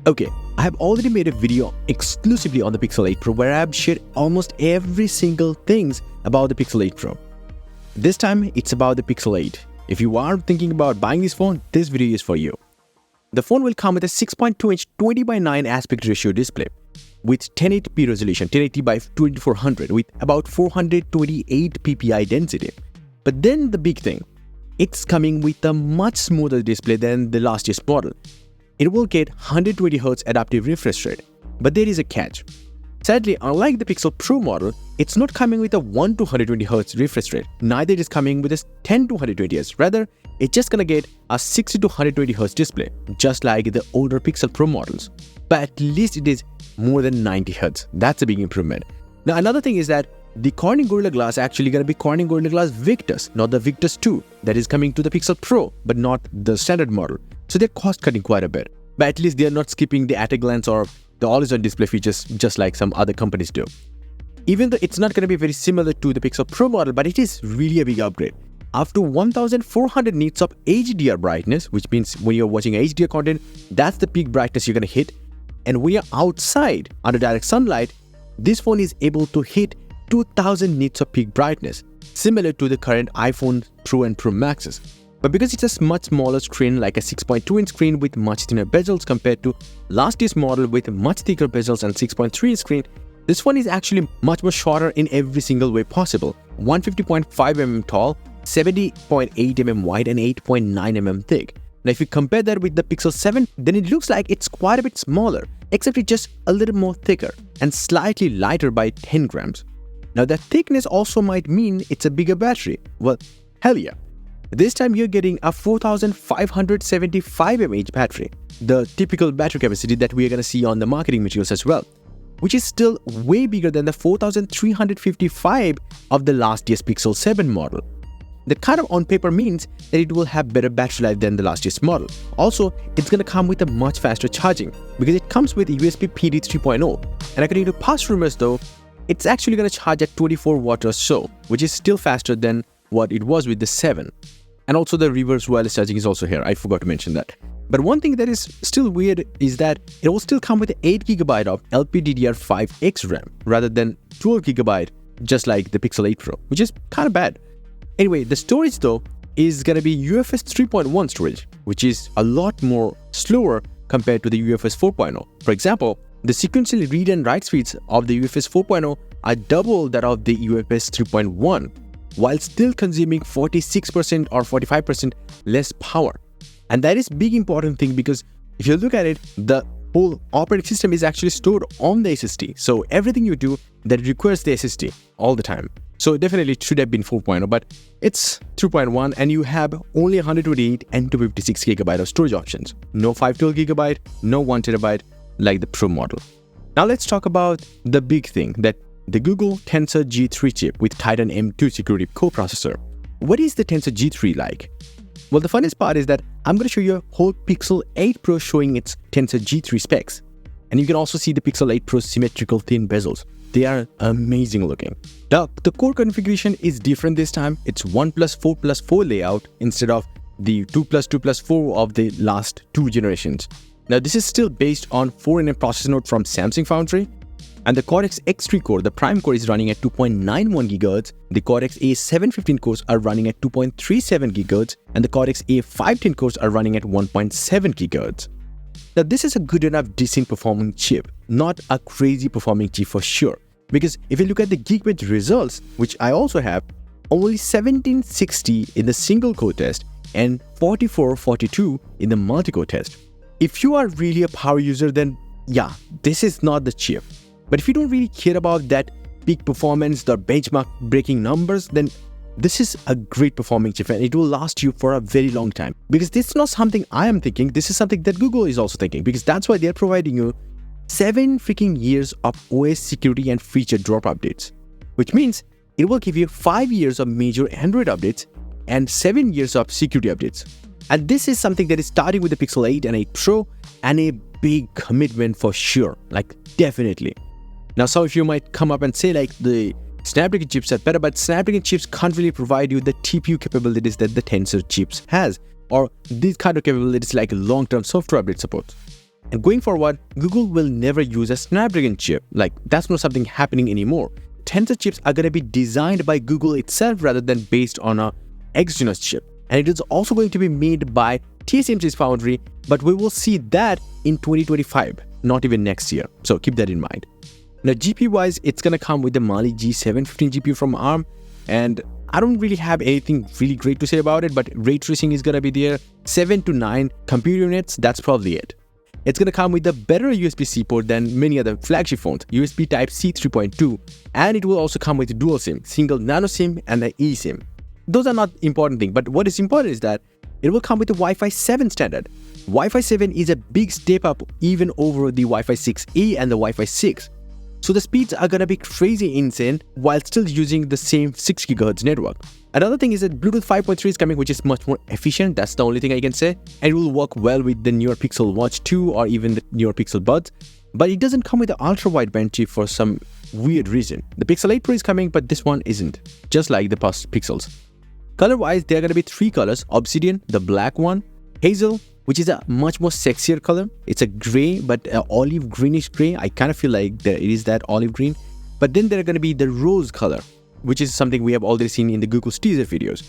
Okay, I have already made a video exclusively on the Pixel 8 Pro where I have shared almost every single things about the Pixel 8 Pro. This time, it's about the Pixel 8. If you are thinking about buying this phone, this video is for you. The phone will come with a 6.2-inch 20:9 aspect ratio display with 1080p resolution, 1080 by 2400 with about 428 ppi density. But then the big thing, it's coming with a much smoother display than the last year's model. It will get 120Hz adaptive refresh rate, but there is a catch. Sadly, unlike the Pixel Pro model, it's not coming with a 1 to 120Hz refresh rate. Neither it is coming with a 10 to 120Hz. Rather, it's just gonna get a 60 to 120Hz display, just like the older Pixel Pro models. But at least it is more than 90Hz. That's a big improvement. Now, another thing is that the Corning Gorilla Glass actually gonna be Corning Gorilla Glass Victus, not the Victus 2 that is coming to the Pixel Pro, but not the standard model. So they're cost cutting quite a bit. But at least they're not skipping the at-a-glance or the always-on display features just like some other companies do. Even though it's not going to be very similar to the Pixel Pro model, but it is really a big upgrade. Up to 1400 nits of HDR brightness, which means when you're watching HDR content, that's the peak brightness you're going to hit. And when you're outside under direct sunlight, this phone is able to hit 2000 nits of peak brightness, similar to the current iPhone Pro and Pro Maxes. But because it's a much smaller screen, like a 6.2-inch screen with much thinner bezels compared to last year's model with much thicker bezels and 6.3-inch screen, this one is actually much more shorter in every single way possible. 150.5mm tall, 70.8mm wide and 8.9mm thick. Now if you compare that with the Pixel 7, then it looks like it's quite a bit smaller, except it's just a little more thicker and slightly lighter by 10 grams. Now that thickness also might mean it's a bigger battery. Well, hell yeah. This time you're getting a 4575 mAh battery, the typical battery capacity that we are going to see on the marketing materials as well, which is still way bigger than the 4355 of the last year's Pixel 7 model. That kind of on paper means that it will have better battery life than the last year's model. Also, it's going to come with a much faster charging because it comes with USB PD 3.0, and according to past rumors though, it's actually going to charge at 24 watts or so, which is still faster than what it was with the 7. And also the reverse wireless charging is also here. I forgot to mention that. But one thing that is still weird is that it will still come with 8GB of LPDDR5X RAM rather than 12GB just like the Pixel 8 Pro, which is kind of bad. Anyway, the storage though is going to be UFS 3.1 storage, which is a lot more slower compared to the UFS 4.0. For example, the sequential read and write speeds of the UFS 4.0 are double that of the UFS 3.1. while still consuming 46% or 45% less power. And that is big important thing because if you look at it, the whole operating system is actually stored on the SSD. So everything you do that requires the SSD all the time. So definitely it should have been 4.0, but it's 3.1 and you have only 128 and 256GB of storage options. No 512GB, no 1TB like the Pro model. Now let's talk about the big thing, that the Google Tensor G3 chip with Titan M2 security coprocessor. What is the Tensor G3 like? Well, the funnest part is that I'm going to show you a whole Pixel 8 Pro showing its Tensor G3 specs. And you can also see the Pixel 8 Pro's symmetrical thin bezels. They are amazing looking. The core configuration is different this time. It's 1+4+4 layout instead of the 2+2+4 of the last two generations. Now this is still based on 4nm processor node from Samsung Foundry. And the Cortex X3 core, the prime core is running at 2.91 GHz, the Cortex A715 cores are running at 2.37 GHz, and the Cortex A510 cores are running at 1.7 GHz. Now this is a good enough decent performing chip, not a crazy performing chip for sure. Because if you look at the Geekbench results, which I also have, only 1760 in the single core test and 4442 in the multi-core test. If you are really a power user, then yeah, this is not the chip. But if you don't really care about that peak performance, the benchmark breaking numbers, then this is a great performing chip and it will last you for a very long time. Because this is not something I am thinking, this is something that Google is also thinking, because that's why they're providing you 7 freaking years of OS security and feature drop updates. Which means it will give you 5 years of major Android updates and 7 years of security updates. And this is something that is starting with the Pixel 8 and 8 Pro and a big commitment for sure, like definitely. Now, some of you might come up and say like the Snapdragon chips are better, but Snapdragon chips can't really provide you the TPU capabilities that the Tensor chips has, or these kind of capabilities like long-term software update support. And going forward, Google will never use a Snapdragon chip. Like, that's not something happening anymore. Tensor chips are going to be designed by Google itself rather than based on a exogenous chip. And it is also going to be made by TSMC's foundry, but we will see that in 2025, not even next year. So keep that in mind. Now, GPU-wise, it's going to come with the Mali G715 GPU from ARM, and I don't really have anything really great to say about it, but ray tracing is going to be there. 7 to 9 compute units, that's probably it. It's going to come with a better USB-C port than many other flagship phones, USB Type-C 3.2, and it will also come with dual SIM, single nano SIM and an eSIM. Those are not important things, but what is important is that it will come with the Wi-Fi 7 standard. Wi-Fi 7 is a big step up even over the Wi-Fi 6E and the Wi-Fi 6. So the speeds are gonna be crazy insane while still using the same 6 GHz network. Another thing is that Bluetooth 5.3 is coming, which is much more efficient. That's the only thing I can say. And it will work well with the newer Pixel Watch 2 or even the newer Pixel Buds. But it doesn't come with the ultra-wideband chip for some weird reason. The Pixel 8 Pro is coming, but this one isn't, just like the past Pixels. Color-wise, there are going to be 3 colors: Obsidian, the black one; Hazel, which is a much more sexier color. It's a gray, but olive greenish gray. I kind of feel like it is that olive green. But then there are going to be the rose color, which is something we have already seen in the Google's teaser videos.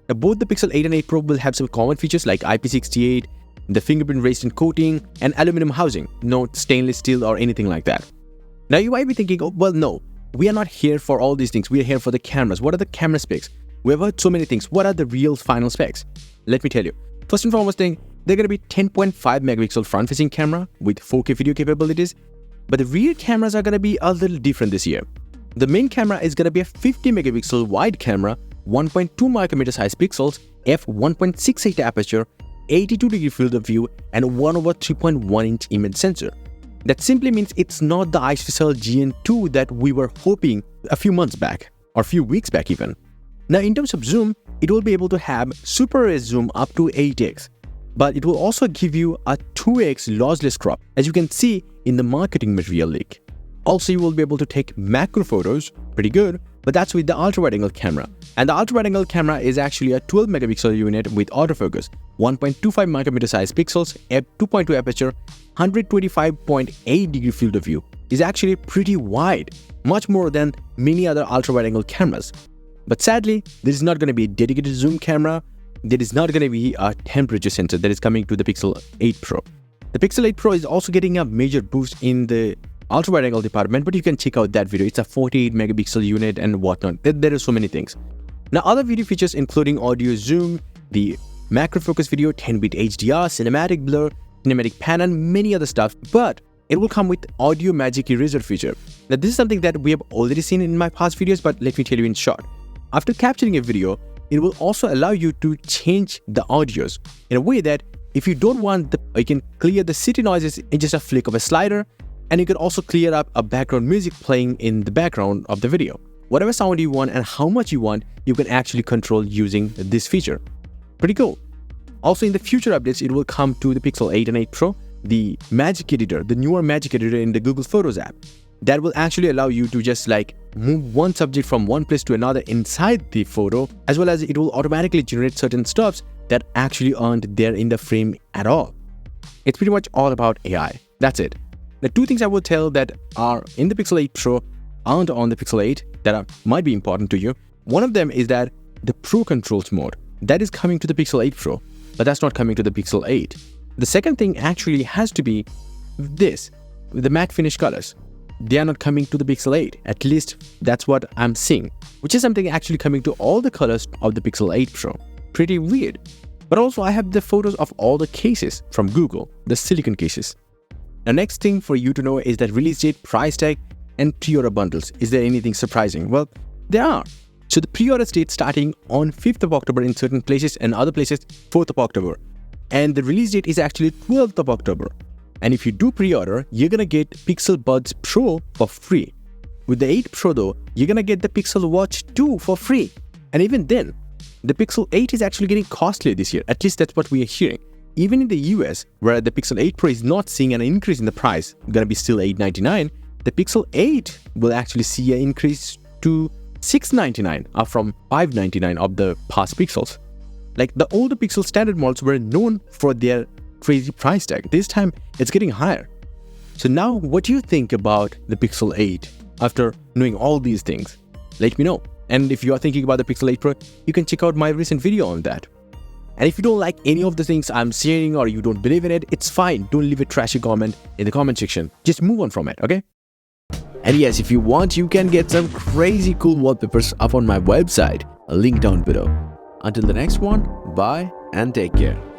Now, both the Pixel 8 and 8 Pro will have some common features like IP68, the fingerprint resistant coating, and aluminum housing, no stainless steel or anything like that. Now, you might be thinking, oh, well, no, we are not here for all these things. We are here for the cameras. What are the camera specs? We have heard so many things. What are the real final specs? Let me tell you. First and foremost thing, they're going to be 10.5 megapixel front-facing camera with 4K video capabilities, but the rear cameras are going to be a little different this year. The main camera is going to be a 50 megapixel wide camera, 1.2 micrometer size pixels, f1.68 aperture, 82-degree field of view, and 1/3.1-inch image sensor. That simply means it's not the ISOCELL GN2 that we were hoping a few months back, or a few weeks back even. Now, in terms of zoom, it will be able to have super res zoom up to 8x, but it will also give you a 2x lossless crop, as you can see in the marketing material leak. Also, you will be able to take macro photos, pretty good, but that's with the ultra-wide-angle camera. And the ultra-wide-angle camera is actually a 12 megapixel unit with autofocus, 1.25 micrometer size pixels, f2.2 aperture, 125.8 degree field of view. Is actually pretty wide, much more than many other ultra-wide-angle cameras. But sadly, there is not going to be a dedicated zoom camera. There is not going to be a temperature sensor that is coming to the Pixel 8 Pro. The Pixel 8 Pro is also getting a major boost in the ultra-wide-angle department, but you can check out that video. It's a 48 megapixel unit and whatnot. There are so many things. Now, other video features including audio zoom, the macro focus video, 10-bit HDR, cinematic blur, cinematic pan, and many other stuff. But it will come with audio magic eraser feature. Now, this is something that we have already seen in my past videos, but let me tell you in short. After capturing a video, it will also allow you to change the audios in a way that if you don't want you can clear the city noises in just a flick of a slider, and you can also clear up a background music playing in the background of the video. Whatever sound you want and how much you want, you can actually control using this feature. Pretty cool. Also, in the future updates, it will come to the Pixel 8 and 8 Pro, the Magic Editor, the newer Magic Editor in the Google Photos app. That will actually allow you to just move one subject from one place to another inside the photo, as well as it will automatically generate certain stops that actually aren't there in the frame at all. It's pretty much all about AI. That's it. The two things I will tell that are in the Pixel 8 Pro aren't on the Pixel 8 that might be important to you. One of them is that the Pro Controls mode, that is coming to the Pixel 8 Pro, but that's not coming to the Pixel 8. The second thing actually has to be this, the matte finish colors. They are not coming to the Pixel 8, at least that's what I'm seeing, which is something actually coming to all the colors of the Pixel 8 Pro. Pretty weird. But also I have the photos of all the cases from Google, the silicon cases. The next thing for you to know is that release date, price tag, and pre-order bundles. Is there anything surprising? Well, there are. So the pre-order date starting on 5th of October in certain places and other places 4th of October. And the release date is actually 12th of October. And if you do pre-order, you're gonna get Pixel Buds Pro for free. With the 8 Pro though, you're gonna get the Pixel Watch 2 for free. And even then, the Pixel 8 is actually getting costly this year. At least that's what we are hearing. Even in the US, where the Pixel 8 Pro is not seeing an increase in the price, gonna be still $899, the Pixel 8 will actually see an increase to $699, up from $599 of the past Pixels. Like the older Pixel standard models were known for their crazy price tag. This time it's getting higher. So now what do you think about the Pixel 8 after knowing all these things? Let me know. And if you are thinking about the Pixel 8 Pro, you can check out my recent video on that. And if you don't like any of the things I'm sharing or you don't believe in it, it's fine. Don't leave a trashy comment in the comment section. Just move on from it, okay? And yes, if you want, you can get some crazy cool wallpapers up on my website. A link down below. Until the next one, bye and take care.